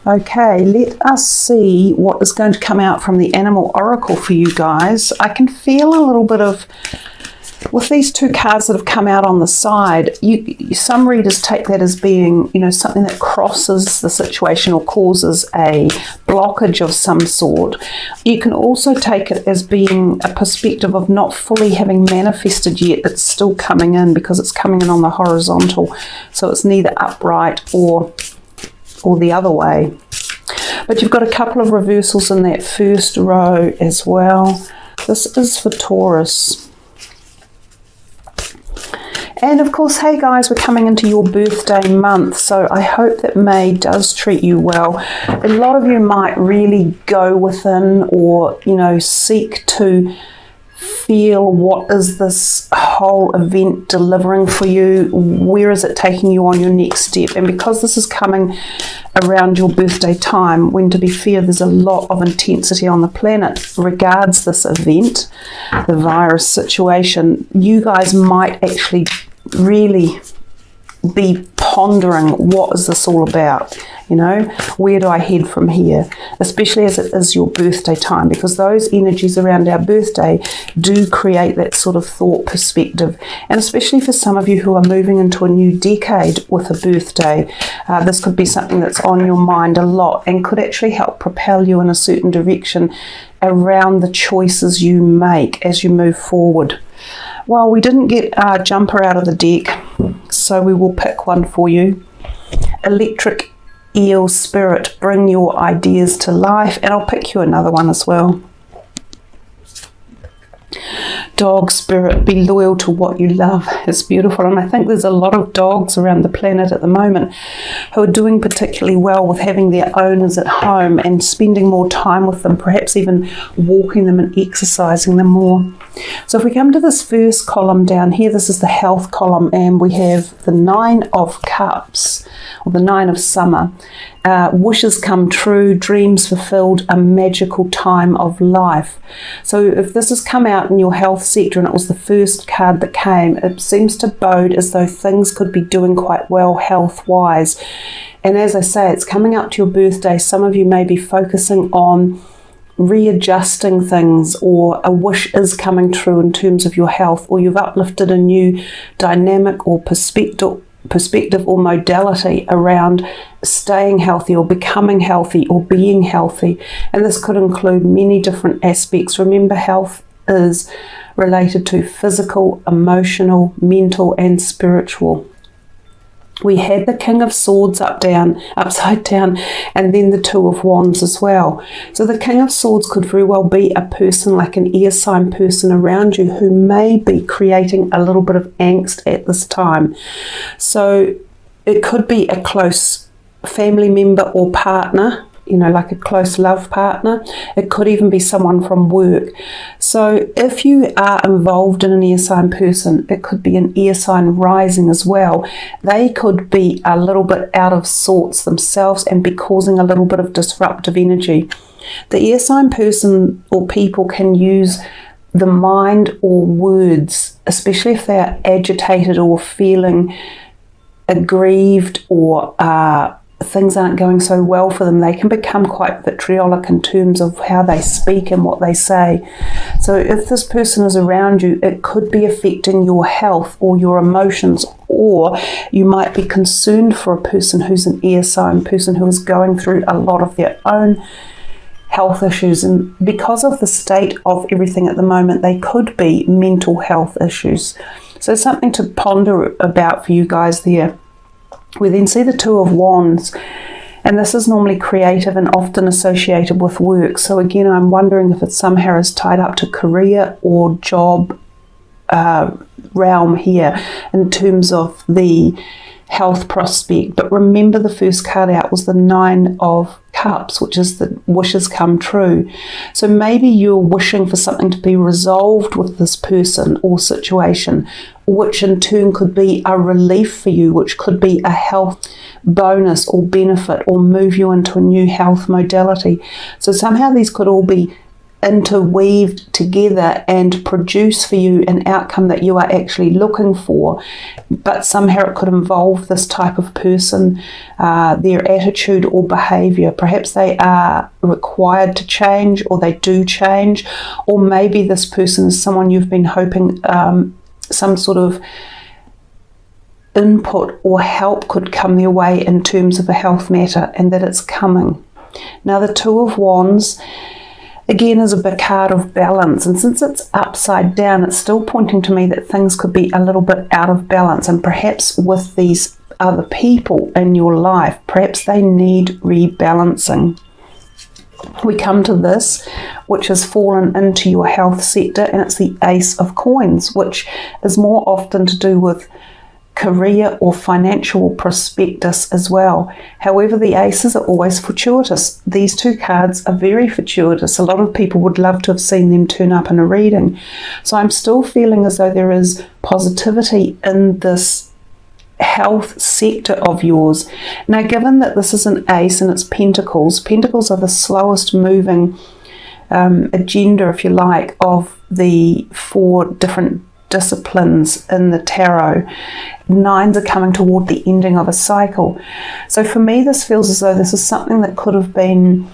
Okay, let us see what is going to come out from the Animal Oracle for you guys. I can feel a little bit of, with these two cards that have come out on the side, some readers take that as being, something that crosses the situation or causes a blockage of some sort. You can also take it as being a perspective of not fully having manifested yet. It's still coming in because it's coming in on the horizontal, so it's neither upright or the other way. But you've got a couple of reversals in that first row as well. This is for Taurus. And of course, hey guys, we're coming into your birthday month, so I hope that May does treat you well. A lot of you might really go within or, seek to feel, what is this whole event delivering for you? Where is it taking you on your next step? And because this is coming around your birthday time, when to be fair, there's a lot of intensity on the planet regards this event, the virus situation, you guys might actually really be pondering, what is this all about? Where do I head from here? Especially as it is your birthday time, because those energies around our birthday do create that sort of thought perspective. And especially for some of you who are moving into a new decade with a birthday, this could be something that's on your mind a lot and could actually help propel you in a certain direction around the choices you make as you move forward. Well, we didn't get our jumper out of the deck, so we will pick one for you. Electric Eel Spirit, bring your ideas to life, and I'll pick you another one as well. Dog Spirit, be loyal to what you love. It's beautiful, and I think there's a lot of dogs around the planet at the moment who are doing particularly well with having their owners at home and spending more time with them, perhaps even walking them and exercising them more. So if we come to this first column down here, this is the health column, and we have the 9 of Cups, or the 9 of Summer. Wishes come true, dreams fulfilled, a magical time of life. So if this has come out in your health sector and it was the first card that came, it seems to bode as though things could be doing quite well health-wise. And as I say, it's coming up to your birthday. Some of you may be focusing on readjusting things, or a wish is coming true in terms of your health, or you've uplifted a new dynamic or perspective or modality around staying healthy or becoming healthy or being healthy. And this could include many different aspects. Remember, health is related to physical, emotional, mental and spiritual. We had the King of Swords upside down, and then the Two of Wands as well. So the King of Swords could very well be a person, like an air sign person around you, who may be creating a little bit of angst at this time. So it could be a close family member or partner, like a close love partner. It could even be someone from work. So if you are involved in an air sign person, it could be an air sign rising as well. They could be a little bit out of sorts themselves and be causing a little bit of disruptive energy. The air sign person or people can use the mind or words, especially if they are agitated or feeling aggrieved or things aren't going so well for them. They can become quite vitriolic in terms of how they speak and what they say. So if this person is around you, it could be affecting your health or your emotions, or you might be concerned for a person who's an air sign person who is going through a lot of their own health issues, and because of the state of everything at the moment, they could be mental health issues. So something to ponder about for you guys there. We then see the Two of Wands, and this is normally creative and often associated with work. So again, I'm wondering if it somehow is tied up to career or job realm here in terms of the health prospect. But remember, the first card out was the 9 of Cups, which is the wishes come true. So maybe you're wishing for something to be resolved with this person or situation, which in turn could be a relief for you, which could be a health bonus or benefit, or move you into a new health modality. So somehow these could all be interweaved together and produce for you an outcome that you are actually looking for, but somehow it could involve this type of person, their attitude or behaviour. Perhaps they are required to change, or they do change, or maybe this person is someone you've been hoping some sort of input or help could come their way in terms of a health matter, and that it's coming. Now the Two of Wands again is a big card of balance, and since it's upside down, it's still pointing to me that things could be a little bit out of balance, and perhaps with these other people in your life, perhaps they need rebalancing. We come to this, which has fallen into your health sector, and it's the Ace of Coins, which is more often to do with career or financial prospectus as well. However, the aces are always fortuitous. These two cards are very fortuitous. A lot of people would love to have seen them turn up in a reading. So I'm still feeling as though there is positivity in this health sector of yours. Now, given that this is an ace and it's pentacles, pentacles are the slowest moving agenda, if you like, of the 4 different disciplines in the tarot. 9s are coming toward the ending of a cycle. So for me, this feels as though this is something that could have been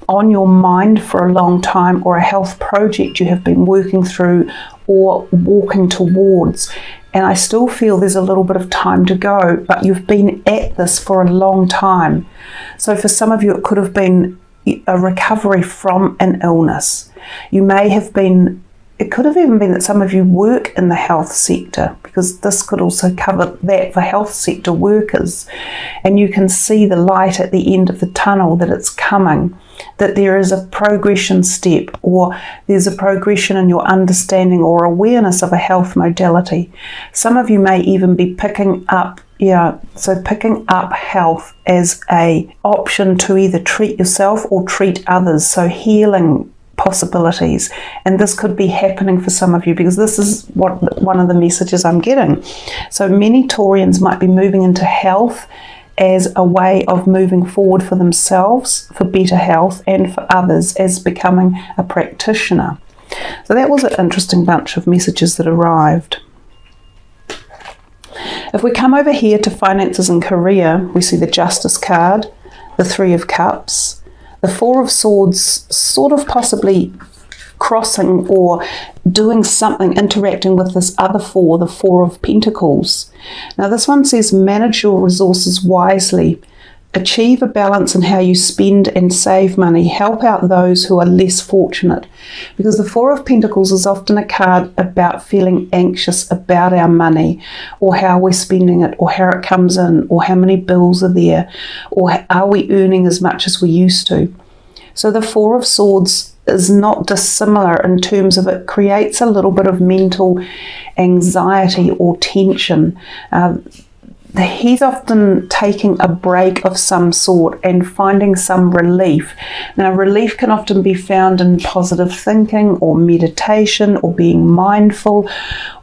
on your mind for a long time, or a health project you have been working through or walking towards. And I still feel there's a little bit of time to go, but you've been at this for a long time. So for some of you, it could have been a recovery from an illness. You may have been, it could have even been that some of you work in the health sector, because this could also cover that for health sector workers. And you can see the light at the end of the tunnel, that it's coming, that there is a progression step, or there's a progression in your understanding or awareness of a health modality. Some of you may even be picking up picking up health as a option to either treat yourself or treat others. So healing possibilities, and this could be happening for some of you, because this is one of the messages I'm getting. So many Taurians might be moving into health as a way of moving forward for themselves, for better health, and for others as becoming a practitioner. So that was an interesting bunch of messages that arrived. If we come over here to finances and career, we see the Justice card, the Three of Cups, the Four of Swords, sort of possibly crossing or doing something, interacting with this other four, the Four of Pentacles. Now this one says manage your resources wisely, achieve a balance in how you spend and save money, help out those who are less fortunate, because the Four of Pentacles is often a card about feeling anxious about our money, or how we're spending it, or how it comes in, or how many bills are there, or are we earning as much as we used to. So the Four of Swords is not dissimilar in terms of it creates a little bit of mental anxiety or tension. He's often taking a break of some sort and finding some relief. Now, relief can often be found in positive thinking or meditation or being mindful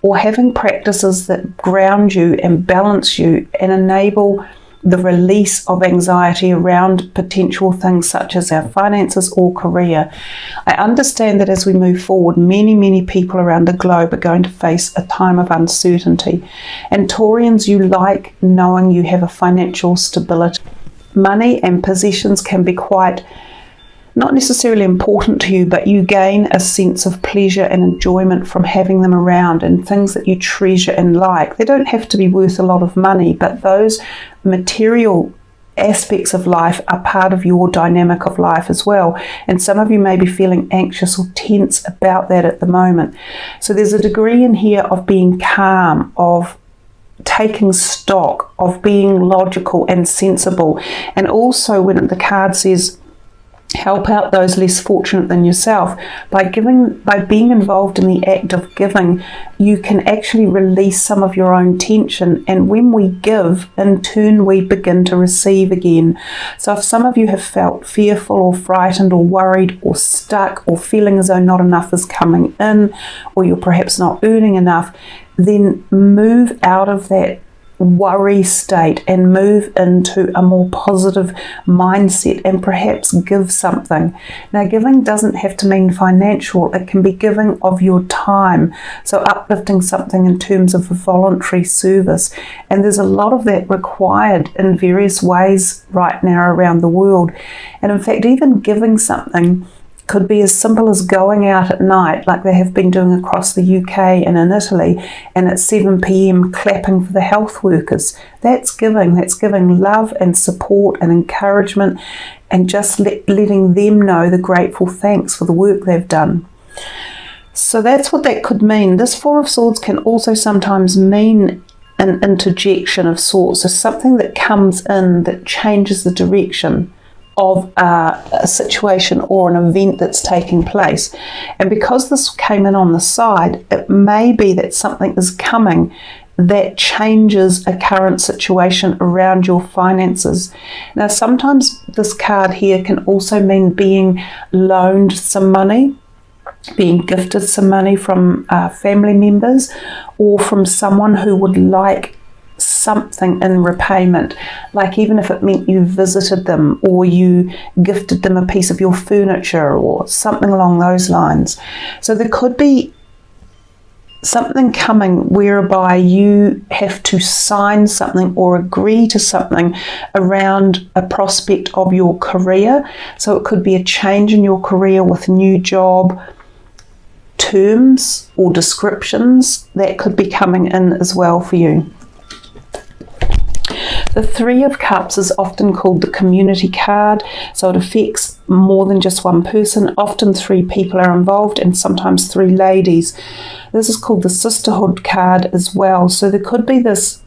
or having practices that ground you and balance you and enable the release of anxiety around potential things such as our finances or career. I understand that as we move forward, many people around the globe are going to face a time of uncertainty. And Taurians, you like knowing you have a financial stability. Money and possessions can be quite not necessarily important to you, but you gain a sense of pleasure and enjoyment from having them around, and things that you treasure and like. They don't have to be worth a lot of money, but those material aspects of life are part of your dynamic of life as well. And some of you may be feeling anxious or tense about that at the moment. So there's a degree in here of being calm, of taking stock, of being logical and sensible. And also when the card says help out those less fortunate than yourself, by being involved in the act of giving, you can actually release some of your own tension, and when we give, in turn we begin to receive again. So if some of you have felt fearful or frightened or worried or stuck or feeling as though not enough is coming in, or you're perhaps not earning enough, then move out of that worry state and move into a more positive mindset and perhaps give something. Now, giving doesn't have to mean financial. It can be giving of your time, so uplifting something in terms of a voluntary service. And there's a lot of that required in various ways right now around the world. And in fact, even giving something could be as simple as going out at night, like they have been doing across the UK and in Italy, and at 7 p.m. clapping for the health workers. That's giving. That's giving love and support and encouragement, and just letting them know the grateful thanks for the work they've done. So that's what that could mean. This Four of Swords can also sometimes mean an interjection of sorts, so something that comes in that changes the direction of a situation or an event that's taking place. And because this came in on the side, it may be that something is coming that changes a current situation around your finances. Now, sometimes this card here can also mean being loaned some money, being gifted some money from family members, or from someone who would like something in repayment, like even if it meant you visited them or you gifted them a piece of your furniture or something along those lines. So there could be something coming whereby you have to sign something or agree to something around a prospect of your career. So it could be a change in your career with a new job, terms or descriptions that could be coming in as well for you. The Three of Cups is often called the community card, so it affects more than just one person. Often 3 people are involved, and sometimes 3 ladies. This is called the sisterhood card as well. So there could be this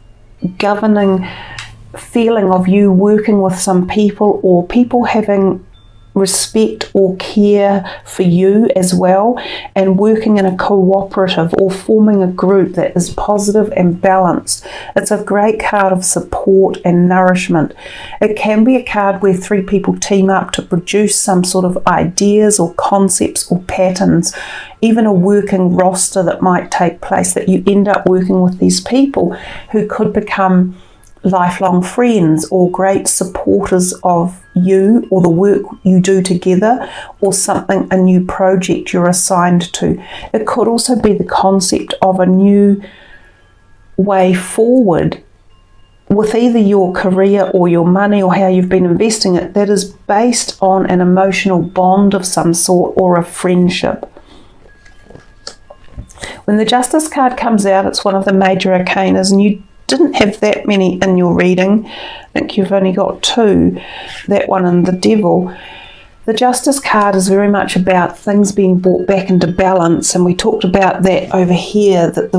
governing feeling of you working with some people, or people having respect or care for you as well, and working in a cooperative or forming a group that is positive and balanced. It's a great card of support and nourishment. It can be a card where 3 people team up to produce some sort of ideas or concepts or patterns, even a working roster that might take place, that you end up working with these people who could become lifelong friends or great supporters of you or the work you do together, or something, a new project you're assigned to. It could also be the concept of a new way forward with either your career or your money or how you've been investing it, that is based on an emotional bond of some sort or a friendship. When the Justice card comes out, it's one of the major arcanas, and you didn't have that many in your reading. I think you've only got 2, that one and the Devil. The Justice card is very much about things being brought back into balance, and we talked about that over here, that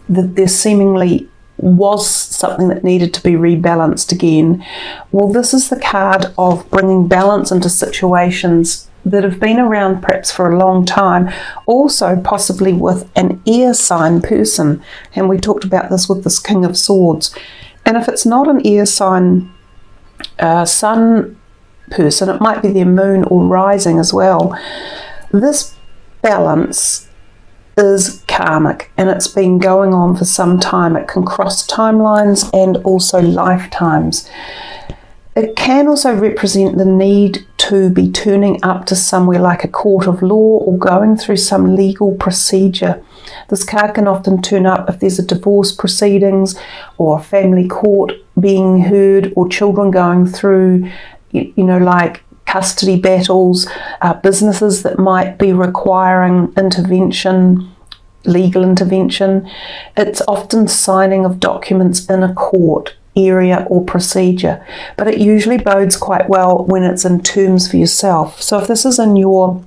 there seemingly was something that needed to be rebalanced again. Well, this is the card of bringing balance into situations that have been around perhaps for a long time, also possibly with an air sign person, and we talked about this with this King of Swords. And if it's not an air sign sun person, it might be their moon or rising as well. This balance is karmic, and it's been going on for some time. It can cross timelines and also lifetimes. It can also represent the need to be turning up to somewhere like a court of law or going through some legal procedure. This card can often turn up if there's a divorce proceedings or a family court being heard, or children going through, like custody battles, businesses that might be requiring intervention, legal intervention. It's often signing of documents in a court area or procedure, but it usually bodes quite well when it's in terms for yourself. So if this is in your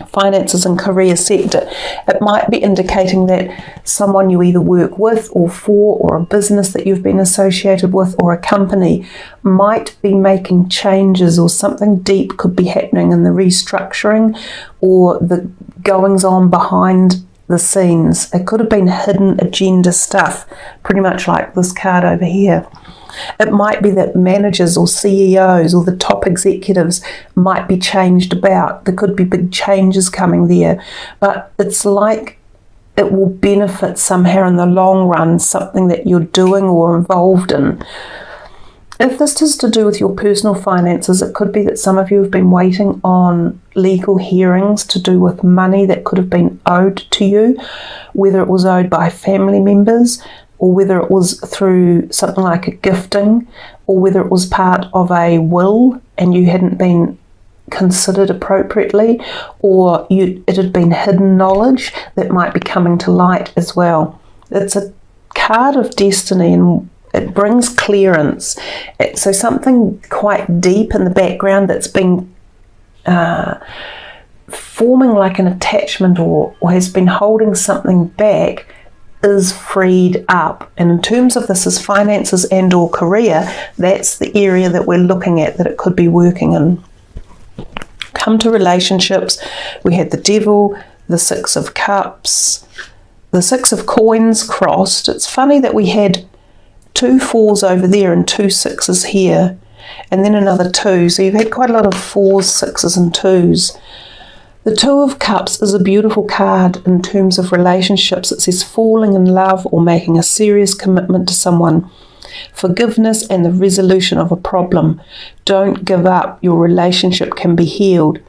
finances and career sector, it might be indicating that someone you either work with or for, or a business that you've been associated with, or a company might be making changes, or something deep could be happening in the restructuring or the goings on behind the scenes. It could have been hidden agenda stuff, pretty much like this card over here. It might be that managers or CEOs or the top executives might be changed about. There could be big changes coming there, but it's like it will benefit somehow in the long run, something that you're doing or involved in. If this is to do with your personal finances, it could be that some of you have been waiting on legal hearings to do with money that could have been owed to you, whether it was owed by family members, or whether it was through something like a gifting, or whether it was part of a will and you hadn't been considered appropriately, or it had been hidden knowledge that might be coming to light as well. It's a card of destiny, and it brings clearance. So something quite deep in the background that's been forming like an attachment or has been holding something back is freed up. And in terms of this as finances and or career, that's the area that we're looking at that it could be working in. Come to relationships, we had the Devil, the Six of Cups, the Six of Coins crossed. It's funny that we had 2 4s over there and 2 6s here, and then another 2. So you've had quite a lot of 4s, 6s and 2s. The Two of Cups is a beautiful card in terms of relationships. It says falling in love or making a serious commitment to someone. Forgiveness and the resolution of a problem. Don't give up. Your relationship can be healed.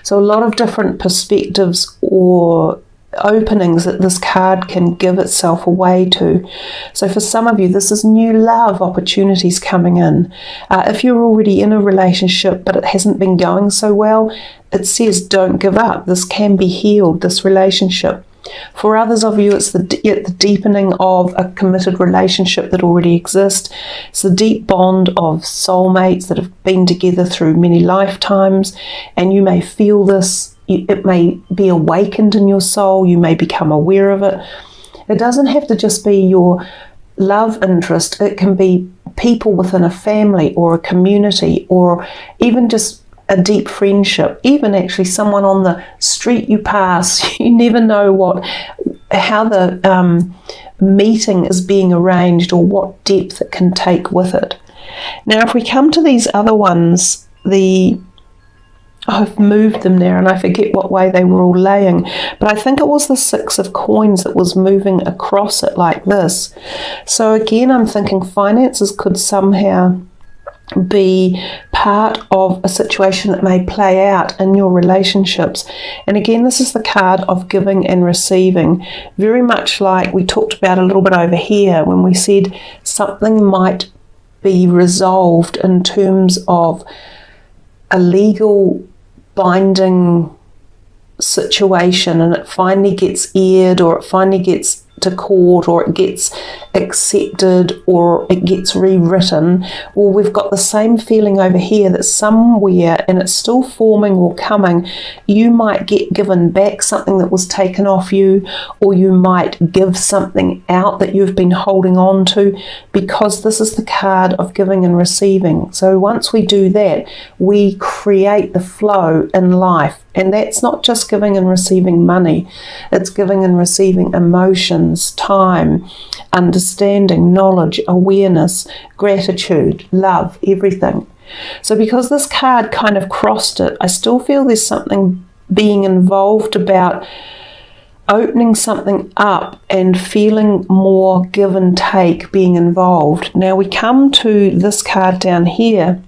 So a lot of different perspectives or openings that this card can give itself away to. So for some of you, this is new love opportunities coming in. If you're already in a relationship but it hasn't been going so well, it says don't give up. This can be healed, this relationship. For others of you, it's the deepening of a committed relationship that already exists. It's the deep bond of soulmates that have been together through many lifetimes, and you may feel this. It may be awakened in your soul. You may become aware of it. It doesn't have to just be your love interest. It can be people within a family or a community, or even just a deep friendship, even actually someone on the street you pass. You never know how the meeting is being arranged or what depth it can take with it. Now, if we come to these other ones, I've moved them there and I forget what way they were all laying, but I think it was the Six of Coins that was moving across it like this. So again, I'm thinking finances could somehow be part of a situation that may play out in your relationships. And again, this is the card of giving and receiving, very much like we talked about a little bit over here when we said something might be resolved in terms of a legal binding situation, and it finally gets aired, or it finally gets to court, or it gets accepted, or it gets rewritten. Well, we've got the same feeling over here that somewhere, and it's still forming or coming, you might get given back something that was taken off you, or you might give something out that you've been holding on to, because this is the card of giving and receiving. So once we do that, we create the flow in life. And that's not just giving and receiving money, it's giving and receiving emotions, time, understanding, knowledge, awareness, gratitude, love, everything. So because this card kind of crossed it, I still feel there's something being involved about opening something up and feeling more give and take being involved. Now we come to this card down here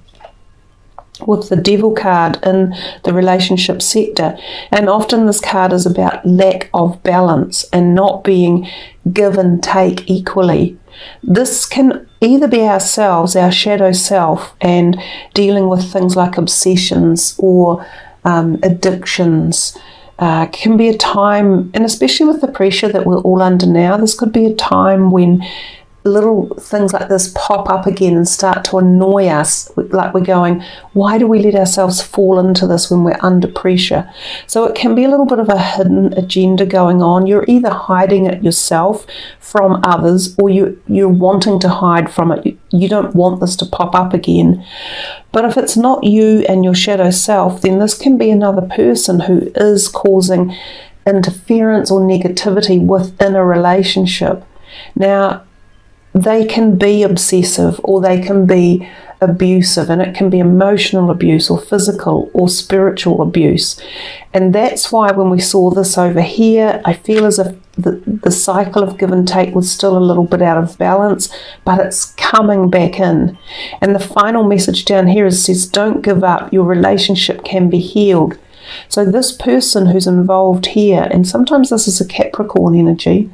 with the Devil card in the relationship sector, and often this card is about lack of balance and not being give and take equally. This can either be ourselves, our shadow self, and dealing with things like obsessions or addictions. Can be a time, and especially with the pressure that we're all under now, this could be a time when little things like this pop up again and start to annoy us, like we're going, why do we let ourselves fall into this when we're under pressure? So it can be a little bit of a hidden agenda going on. You're either hiding it yourself from others, or you're wanting to hide from it. You don't want this to pop up again. But if it's not you and your shadow self, then this can be another person who is causing interference or negativity within a relationship. Now, they can be obsessive, or they can be abusive, and it can be emotional abuse or physical or spiritual abuse. And that's why when we saw this over here, I feel as if the cycle of give and take was still a little bit out of balance, but it's coming back in. And the final message down here says, don't give up, your relationship can be healed. So this person who's involved here, and sometimes this is a Capricorn energy,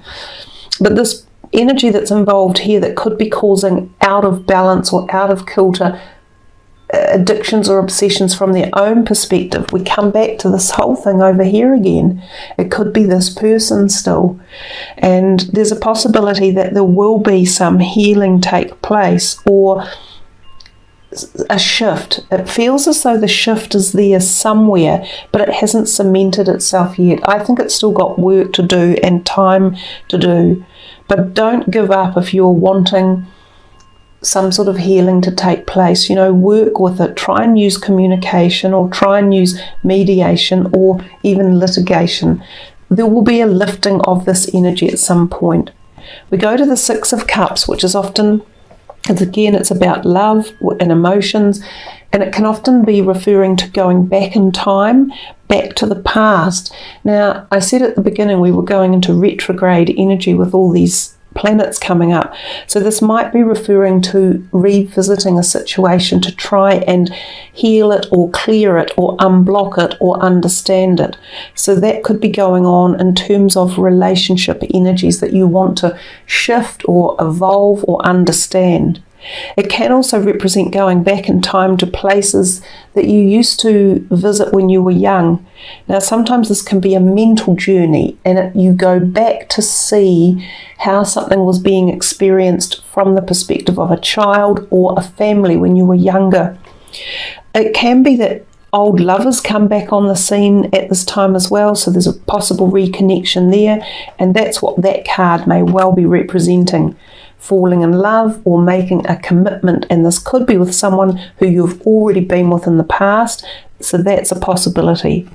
but this energy that's involved here that could be causing out of balance or out of kilter addictions or obsessions from their own perspective. We come back to this whole thing over here again. It could be this person still. And there's a possibility that there will be some healing take place or a shift. It feels as though the shift is there somewhere, but it hasn't cemented itself yet. I think it's still got work to do and time to do. But don't give up if you're wanting some sort of healing to take place. You know, work with it. Try and use communication, or try and use mediation, or even litigation. There will be a lifting of this energy at some point. We go to the Six of Cups, which is often, again, it's about love and emotions, and it can often be referring to going back in time, back to the past. Now, I said at the beginning we were going into retrograde energy with all these planets coming up. So this might be referring to revisiting a situation to try and heal it or clear it or unblock it or understand it. So that could be going on in terms of relationship energies that you want to shift or evolve or understand. It can also represent going back in time to places that you used to visit when you were young. Now, sometimes this can be a mental journey, and you go back to see how something was being experienced from the perspective of a child or a family when you were younger. It can be that old lovers come back on the scene at this time as well, so there's a possible reconnection there, and that's what that card may well be representing. Falling in love or making a commitment, and this could be with someone who you've already been with in the past, so that's a possibility.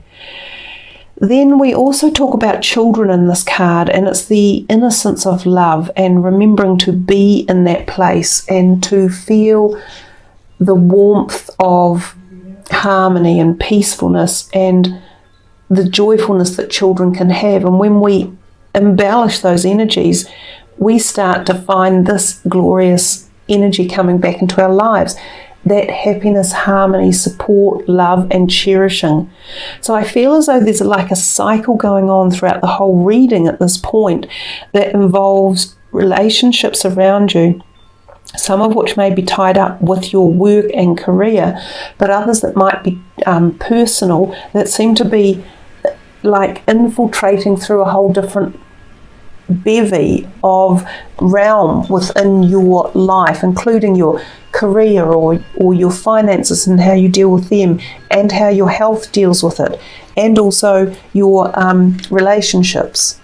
Then we also talk about children in this card, and it's the innocence of love and remembering to be in that place and to feel the warmth of harmony and peacefulness and the joyfulness that children can have. And when we embellish those energies, we start to find this glorious energy coming back into our lives. That happiness, harmony, support, love, and cherishing. So I feel as though there's like a cycle going on throughout the whole reading at this point that involves relationships around you, some of which may be tied up with your work and career, but others that might be personal, that seem to be like infiltrating through a whole different bevy of realm within your life, including your career or your finances and how you deal with them, and how your health deals with it, and also your relationships.